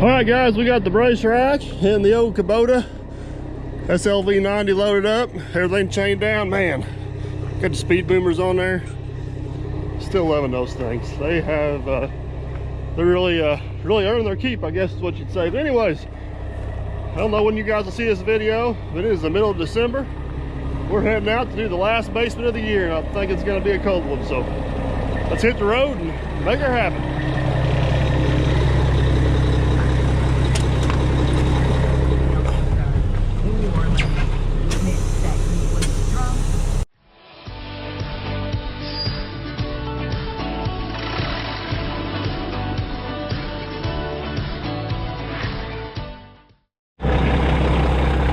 All right, guys, we got the brace rack and the old Kubota SLV 90 loaded up, everything chained down. Man, got the speed boomers on there. Still loving those things. They have they're really earning their keep, I guess is what you'd say. But anyways, I don't know when you guys will see this video, but it is the middle of December. We're heading out to do the last basement of the year, and I think it's going to be a cold one. So let's hit the road and make her happen.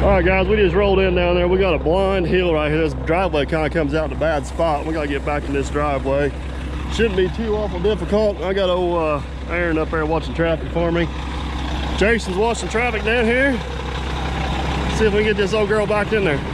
All right, guys, we just rolled in down there. We got a blind hill right here. This driveway kind of comes out in a bad spot. We got to get back in this driveway. Shouldn't be too awful difficult. I got old Aaron up there watching traffic for me. Jason's watching traffic down here. See if we can get this old girl back in there.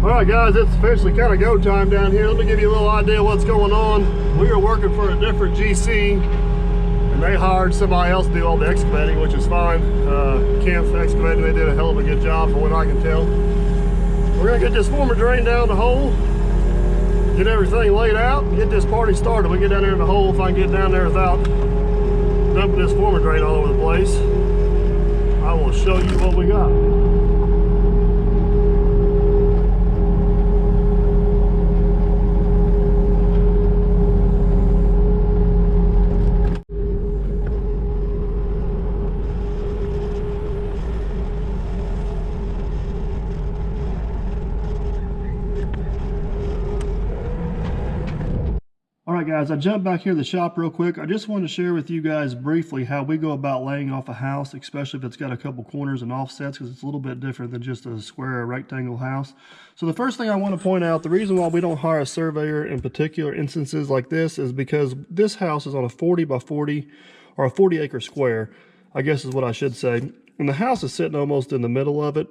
All right, guys, it's officially kind of go time down here. Let me give you a little idea of what's going on. We are working for a different GC, and they hired somebody else to do all the excavating, which is fine. Kemp's Excavating, they did a hell of a good job from what I can tell. We're gonna get this former drain down the hole, get everything laid out, and get this party started. We get down there in the hole. If I can get down there without dumping this former drain all over the place, I will show you what we got. Alright guys, I jumped back here to the shop real quick. I just wanted to share with you guys briefly how we go about laying off a house, especially if it's got a couple corners and offsets, because it's a little bit different than just a square or rectangle house. So the first thing I want to point out, the reason why we don't hire a surveyor in particular instances like this is because this house is on a 40 by 40 or a 40 acre square. I guess is what I should say. And the house is sitting almost in the middle of it.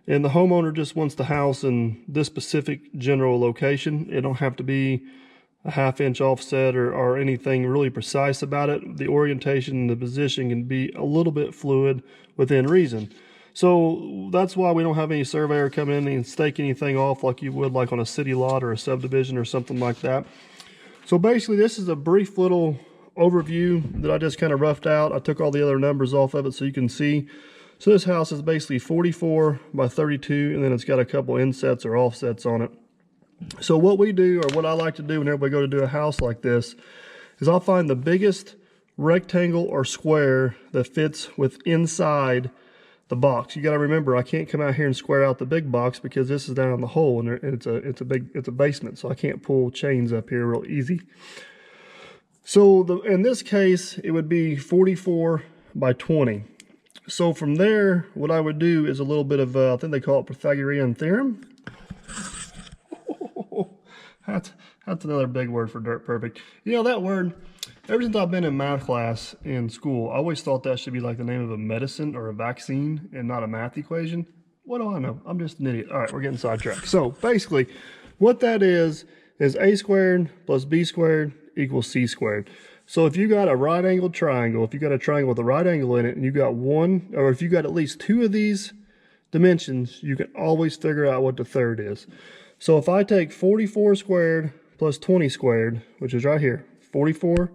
And the homeowner just wants the house in this specific general location. It don't have to be a 1/2 inch offset or anything really precise about it. The orientation and the position can be a little bit fluid within reason. So that's why we don't have any surveyor come in and stake anything off like you would like on a city lot or a subdivision or something like that. So basically this is a brief little overview that I just kind of roughed out. I took all the other numbers off of it so you can see. So this house is basically 44 by 32, and then it's got a couple insets or offsets on it. So what we do, or what I like to do whenever we go to do a house like this, is I'll find the biggest rectangle or square that fits with inside the box. You got to remember, I can't come out here and square out the big box because this is down in the hole, and it's a basement, so I can't pull chains up here real easy. So in this case, it would be 44 by 20. So from there, what I would do is a little bit of, I think they call it Pythagorean theorem. That's another big word for dirt perfect. You know, that word, ever since I've been in math class in school, I always thought that should be like the name of a medicine or a vaccine and not a math equation. What do I know? I'm just an idiot. All right, we're getting sidetracked. So basically, what that is a squared plus b squared equals c squared. So if you got a right angled triangle, if you got a triangle with a right angle in it, and you got one, or if you got at least two of these dimensions, you can always figure out what the third is. So if I take 44 squared plus 20 squared, which is right here, 44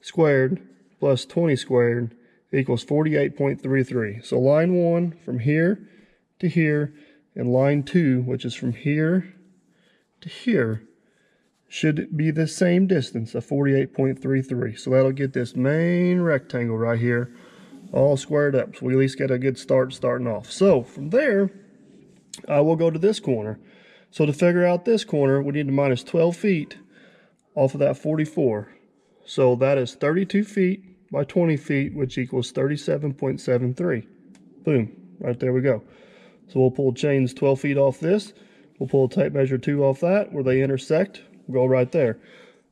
squared plus 20 squared equals 48.33. So line 1 from here to here, and line 2, which is from here to here, should be the same distance of 48.33. So that'll get this main rectangle right here all squared up. So we at least get a good start starting off. So from there, I will go to this corner. So to figure out this corner, we need to minus 12 feet off of that 44. So that is 32 feet by 20 feet, which equals 37.73. Boom, right there we go. So we'll pull chains 12 feet off this. We'll pull a tape measure 2 off that, where they intersect. We'll go right there.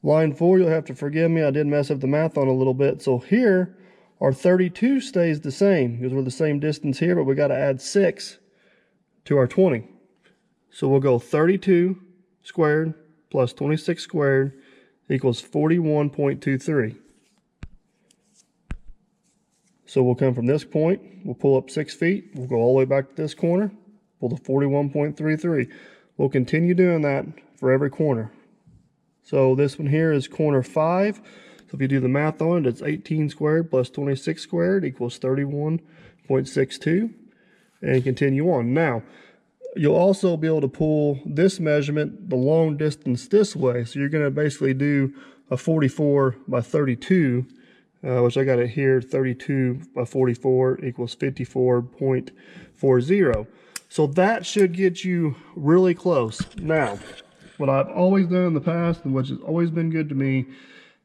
Line 4, you'll have to forgive me, I did mess up the math on a little bit. So here, our 32 stays the same, because we're the same distance here, but we got to add 6 to our 20. So we'll go 32 squared plus 26 squared equals 41.23. So we'll come from this point, we'll pull up 6 feet, we'll go all the way back to this corner, pull to 41.33. We'll continue doing that for every corner. So this one here is corner 5. So if you do the math on it, it's 18 squared plus 26 squared equals 31.62. And continue on. Now, you'll also be able to pull this measurement the long distance this way. So you're going to basically do a 44 by 32, which I got it here, 32 by 44 equals 54.40. So that should get you really close. Now, what I've always done in the past, and which has always been good to me,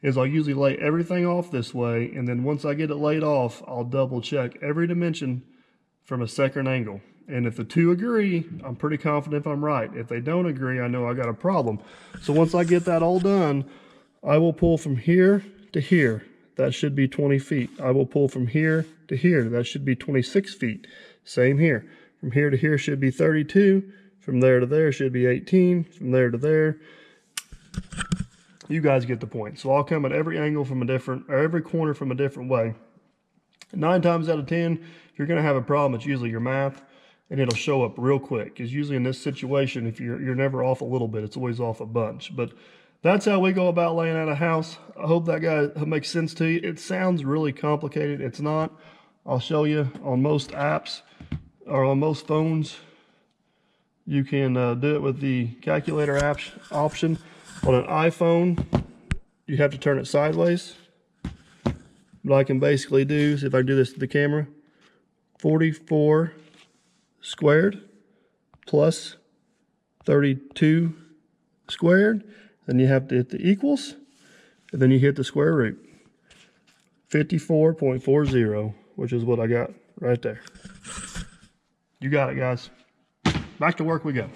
is I'll usually lay everything off this way, and then once I get it laid off, I'll double check every dimension from a second angle. And if the two agree, I'm pretty confident I'm right. If they don't agree, I know I got a problem. So once I get that all done, I will pull from here to here. That should be 20 feet. I will pull from here to here. That should be 26 feet. Same here. From here to here should be 32. From there to there should be 18. From there to there. You guys get the point. So I'll come at every angle from a different, or every corner from a different way. 9 times out of 10, if you're going to have a problem, it's usually your math, and it'll show up real quick. Because usually in this situation, if you're never off a little bit, it's always off a bunch. But that's how we go about laying out a house. I hope that guy makes sense to you. It sounds really complicated. It's not. I'll show you on most apps or on most phones. You can do it with the calculator option. On an iPhone, you have to turn it sideways. What I can basically do is, if I do this to the camera, 44 squared plus 32 squared. Then you have to hit the equals, and then you hit the square root. 54.40, which is what I got right there. You got it, guys. Back to work we go.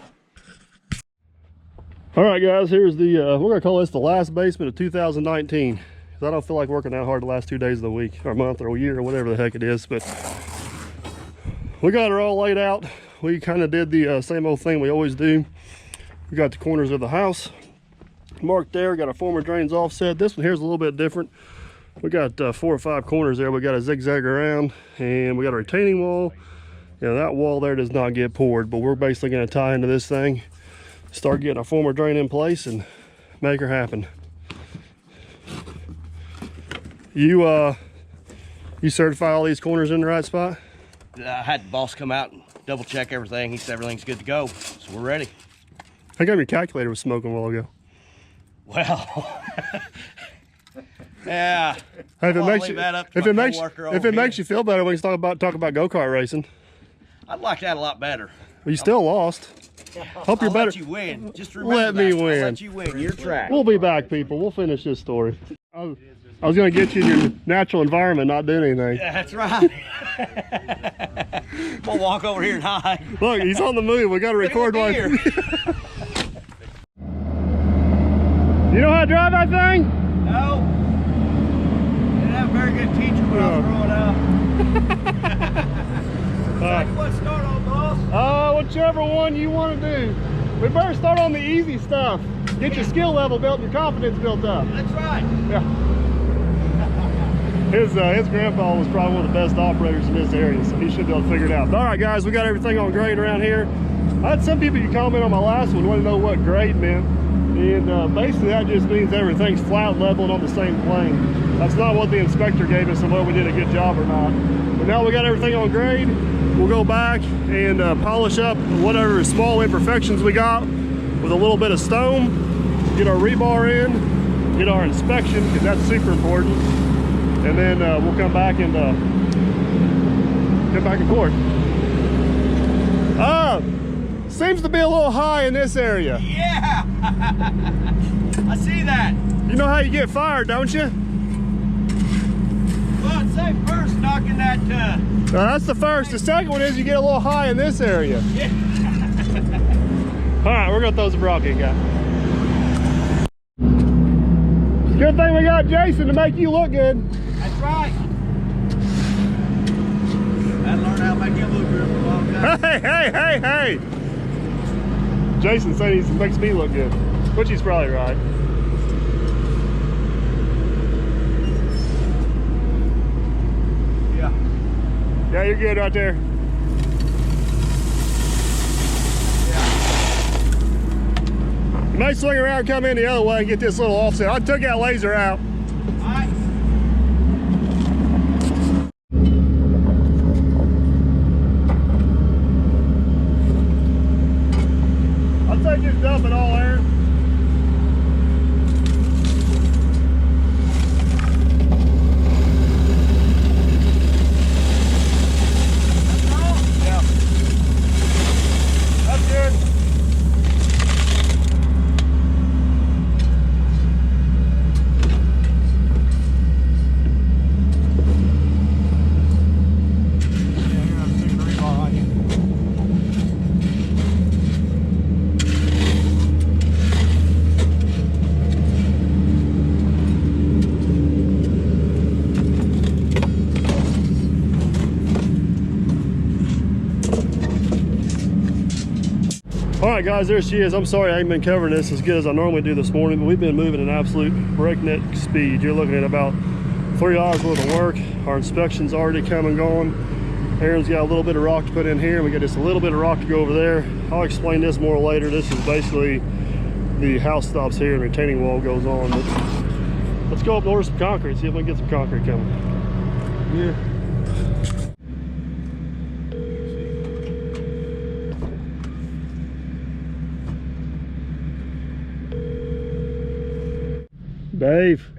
All right, guys, here's the, we're gonna call this the last basement of 2019. I don't feel like working that hard the last 2 days of the week, or month, or a year, or whatever the heck it is. But we got her all laid out. We kind of did the same old thing we always do. We got the corners of the house marked there. Got our former drains offset. This one here's a little bit different. We got 4 or 5 corners there. We got a zigzag around, and we got a retaining wall. Yeah, that wall there does not get poured, but we're basically going to tie into this thing, start getting our former drain in place, and make her happen. You certify all these corners in the right spot? I had the boss come out and double check everything. He said everything's good to go, so we're ready. How come your calculator was smoking a while ago? Well, yeah. Hey, if it makes you feel better, we can talk about go-kart racing. I'd like that a lot better. Well, you still lost. Hope you're better. Let you win. Just remember let me win. I'll let you win. Your track. We'll be back, people. We'll finish this story. I was going to get you in your natural environment, not doing anything. Yeah, that's right. We'll walk over here and hide. Look, he's on the move. We got to record one. You know how to drive that thing? No. Didn't have a very good teacher when I was growing up. Let's start on, boss. Whichever one you want to do. We better start on the easy stuff. Get your skill level built and your confidence built up. That's right. Yeah. His grandpa was probably one of the best operators in this area, so he should be able to figure it out. But all right, guys, we got everything on grade around here. I had some people who comment on my last one want to know what grade meant, and basically that just means everything's flat, level, and on the same plane. That's not what the inspector gave us and whether we did a good job or not. But now we got everything on grade. We'll go back and polish up whatever small imperfections we got with a little bit of stone, get our rebar in, get our inspection, because that's super important. And then we'll come back and get back and forth. Seems to be a little high in this area. Yeah, I see that. You know how you get fired, don't you? Well, I'd say first knocking that. That's the first. The second one is you get a little high in this area. Yeah. All right, we're gonna throw some rocket, guy. It's a good thing we got Jason to make you look good. That's right. I learned how to make him look good for a long time. Hey! Jason said he makes me look good, which he's probably right. Yeah, you're good right there. Yeah. You might swing around and come in the other way and get this little offset. I took that laser out. All right. I'll take this dump it all there. Alright guys, there she is. I'm sorry I ain't been covering this as good as I normally do this morning, but we've been moving at an absolute breakneck speed. You're looking at about 3 hours worth of work. Our inspection's already come and gone. Aaron's got a little bit of rock to put in here. We got just a little bit of rock to go over there. I'll explain this more later. This is basically the house stops here and retaining wall goes on. But let's go up and order some concrete, see if we can get some concrete coming. Yeah. Dave.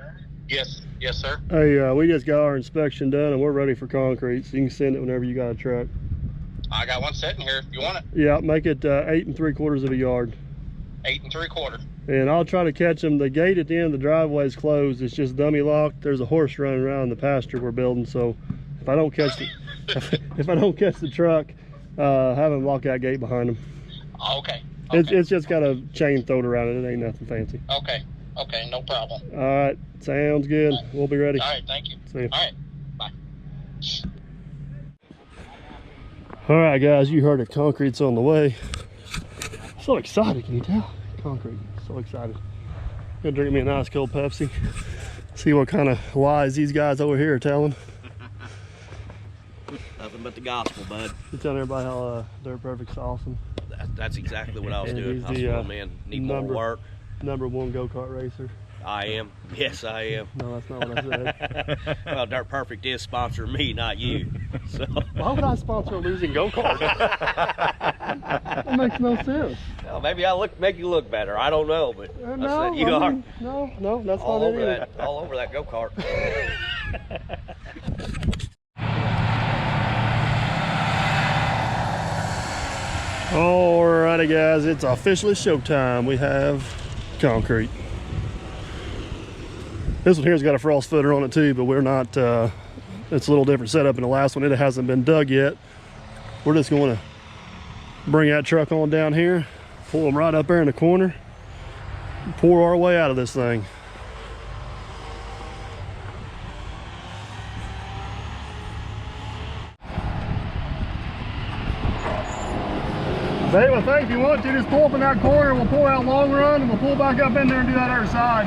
Yes, sir. Hey, we just got our inspection done and we're ready for concrete, so you can send it whenever you got a truck. I got one sitting here if you want it. Yeah, make it 8 3/4 of a yard. 8 3/4. And I'll try to catch them. The gate at the end of the driveway is closed. It's just dummy locked. There's a horse running around the pasture we're building, so if I don't catch the if I don't catch the truck, have them lock that gate behind them. Okay. It's just got a chain thrown around it. It ain't nothing fancy. Okay. Okay, no problem. All right, sounds good. All right. We'll be ready. All right, thank you. See you. All right, bye. All right, guys, you heard it. Concrete's on the way. So excited, can you tell? Concrete, so excited. Gonna drink me a nice cold Pepsi. See what kind of lies these guys over here are telling. Nothing but the gospel, bud. You telling everybody how Dirt Perfect's awesome. That's exactly what I was And doing. he's I was the, going, man, need more work. #1 go-kart racer. I am. Yes, I am. No, that's not what I said. Well, Dirt Perfect is sponsoring me, not you. So Why would I sponsor a losing go-kart? That makes no sense. well, maybe I make you look better. I don't know, but No, you I are mean, no, that's all not over it either. all over that go-kart. Alrighty, guys, it's officially showtime. We have concrete. This one here's got a frost footer on it too, but we're not, it's a little different setup than the last one. It hasn't been dug yet. We're just going to bring that truck on down here, pull them right up there in the corner, and pour our way out of this thing. Babe, I think if you want to, just pull up in that corner, we'll pull out long run, and we'll pull back up in there and do that other side.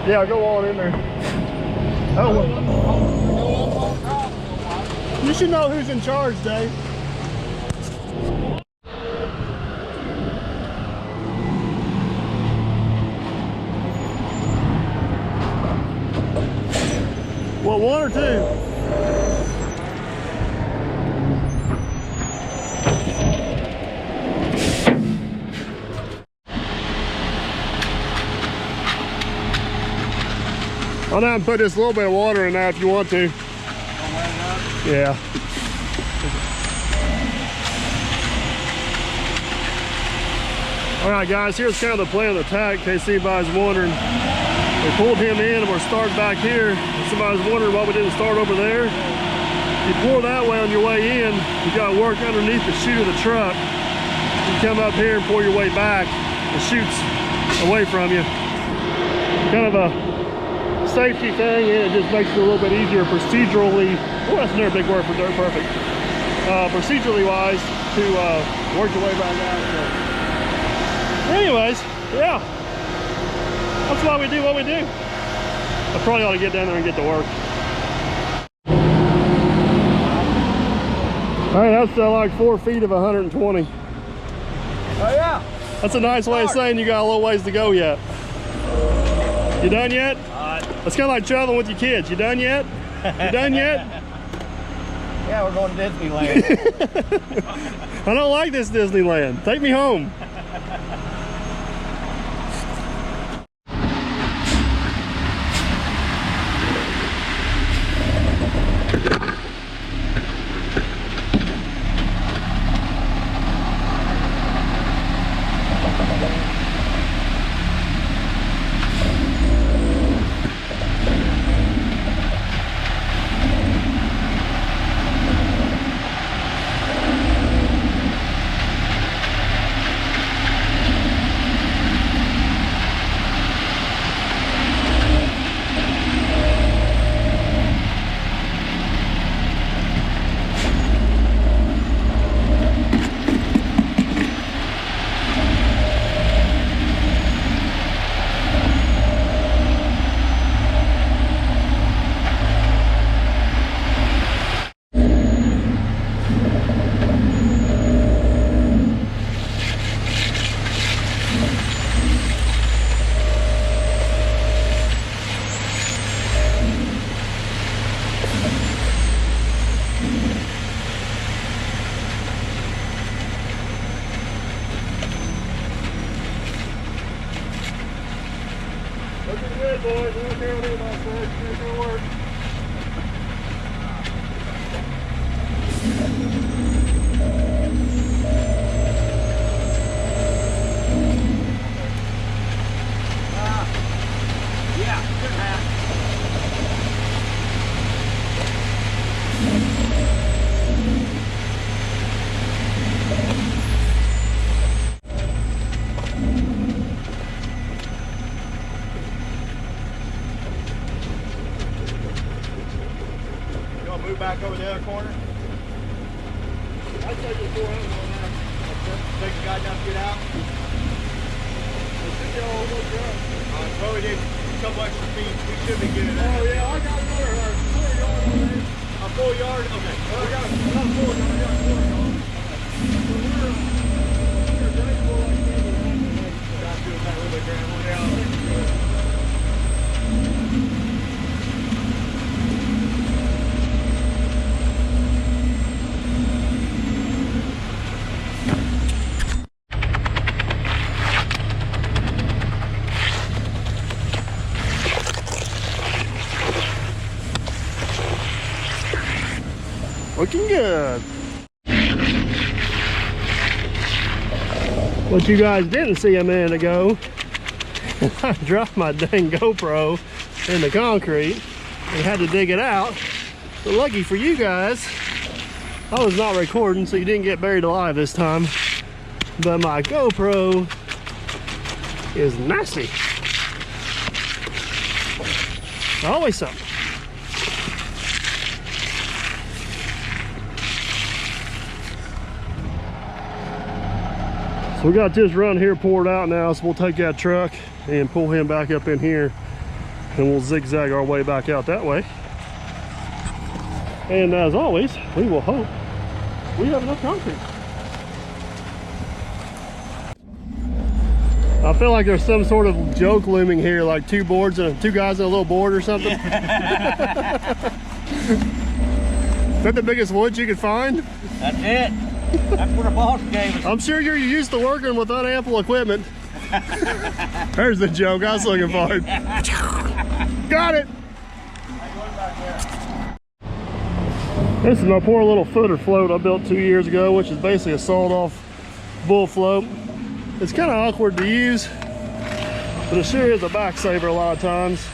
Yeah, go on in there. Oh, you should know who's in charge, Dave. What, 1 or 2? I'll now put just a little bit of water in there if you want to. Yeah. All right, guys, here's kind of the plan of attack in case anybody's wondering. We pulled him in and we're starting back here. If somebody's wondering why we didn't start over there, you pour that way on your way in, you got to work underneath the chute of the truck. You come up here and pour your way back. The chute's away from you. Kind of a safety thing, and it just makes it a little bit easier procedurally. Oh, that's another big word for Dirt Perfect. Procedurally wise, to work your way back out. So. Anyways, yeah, that's why we do what we do. I probably ought to get down there and get to work. Hey, that's like 4 feet of 120. Oh yeah. That's a nice way of saying you got a little ways to go yet. You done yet? It's kind of like traveling with your kids. You done yet? You done yet? Yeah, we're going to Disneyland. I don't like this Disneyland. Take me home. move back over the other corner. I'd say just go out on that. Take the guy down to get out. Well, we did a couple extra feet. We should be getting out. Oh yeah, I got another 4 yard on there. A full yard? Okay. Well, I got a 4 yard. I got a 4 yard. So we're ready for like 7 and a half today. Got to do that little bit gravel down. Looking good. What you guys didn't see a minute ago, I dropped my dang GoPro in the concrete and had to dig it out. But lucky for you guys, I was not recording, so you didn't get buried alive this time. But my GoPro is nasty. Always something. We got this run here poured out now, so we'll take that truck and pull him back up in here, and we'll zigzag our way back out that way. And as always, we will hope we have enough concrete. I feel like there's some sort of joke looming here, like two guys in a little board or something. Is that the biggest woods you could find? That's it. That's what the boss gave us. I'm sure you're used to working with unample equipment. There's the joke I was looking for. Got it. This is my poor little footer float I built 2 years ago, which is basically a sawed-off bull float. It's kind of awkward to use, but it sure is a back saver a lot of times,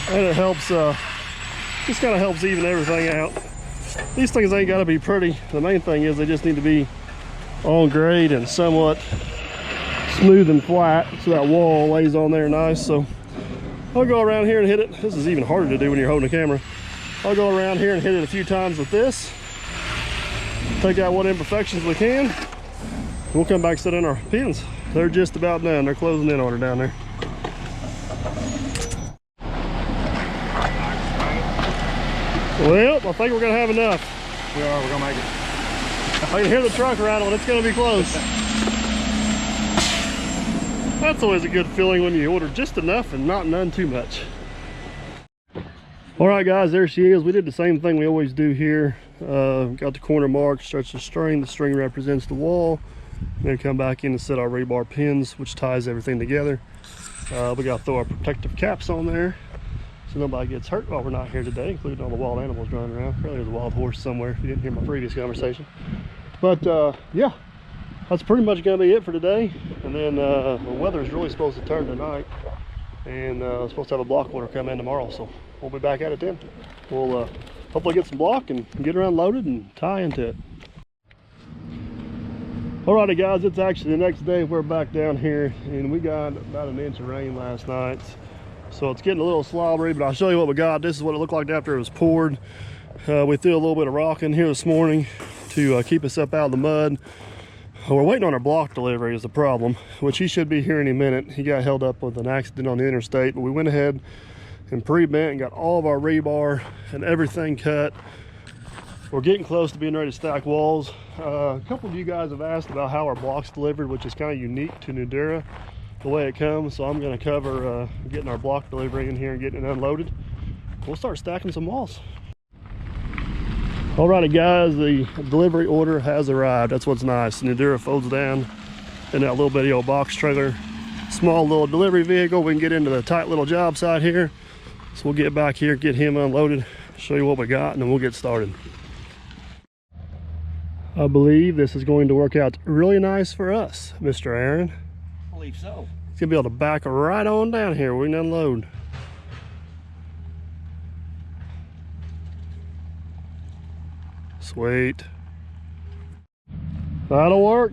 and it helps. Just kind of helps even everything out. These things ain't got to be pretty. The main thing is they just need to be on grade and somewhat smooth and flat, so that wall lays on there nice. So I'll go around here and hit it. This is even harder to do when you're holding a camera. I'll go around here and hit it a few times with this, take out what imperfections we can. We'll come back, set in our pins. They're just about done. They're closing in on her down there. Well, I think we're gonna have enough. We are, we're gonna make it. I can hear the truck rattle. It's gonna be close. That's always a good feeling when you order just enough and not none too much. All right, guys, there she is. We did the same thing we always do here. Got the corner marked, stretch the string. The string represents the wall. Then come back in and set our rebar pins, which ties everything together. We got to throw our protective caps on there so nobody gets hurt while we're not here today, including all the wild animals running around. Probably there's a wild horse somewhere if you didn't hear my previous conversation. But yeah, that's pretty much going to be it for today. And then the weather is really supposed to turn tonight, and supposed to have a block order come in tomorrow, so we'll be back at it then. We'll hopefully get some block and get around loaded and tie into it. Alrighty, guys, it's actually the next day. We're back down here, and we got about an inch of rain last night, so it's getting a little slobbery, but I'll show you what we got. This is what it looked like after it was poured. We threw a little bit of rock in here this morning to keep us up out of the mud. We're waiting on our block delivery is the problem, which he should be here any minute. He got held up with an accident on the interstate, but we went ahead and pre-bent and got all of our rebar and everything cut. We're getting close to being ready to stack walls. A couple of you guys have asked about how our block's delivered, which is kind of unique to Nudura, the way it comes. So I'm going to cover getting our block delivery in here and getting it unloaded. We'll start stacking some walls. Alrighty, guys, the delivery order has arrived. That's what's nice. Nudura folds down in that little bitty old box trailer. Small little delivery vehicle. We can get into the tight little job site here. So we'll get back here, get him unloaded, show you what we got, and then we'll get started. I believe this is going to work out really nice for us, Mr. Aaron. I believe so. He's gonna be able to back right on down here. We can unload. Sweet. That'll work.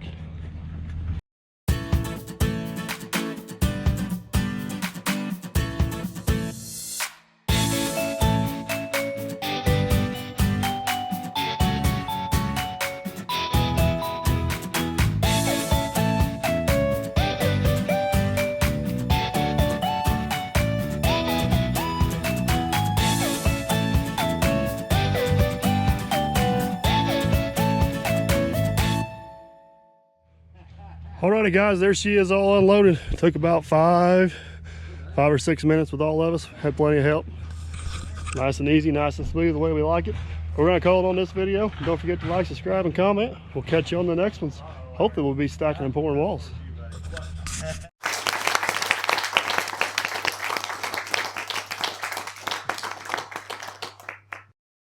Alrighty guys, there she is all unloaded. Took about 5 or 6 minutes with all of us. Had plenty of help. Nice and easy, nice and smooth, the way we like it. We're gonna call it on this video. Don't forget to like, subscribe, and comment. We'll catch you on the next ones. Hopefully we'll be stacking and pouring walls.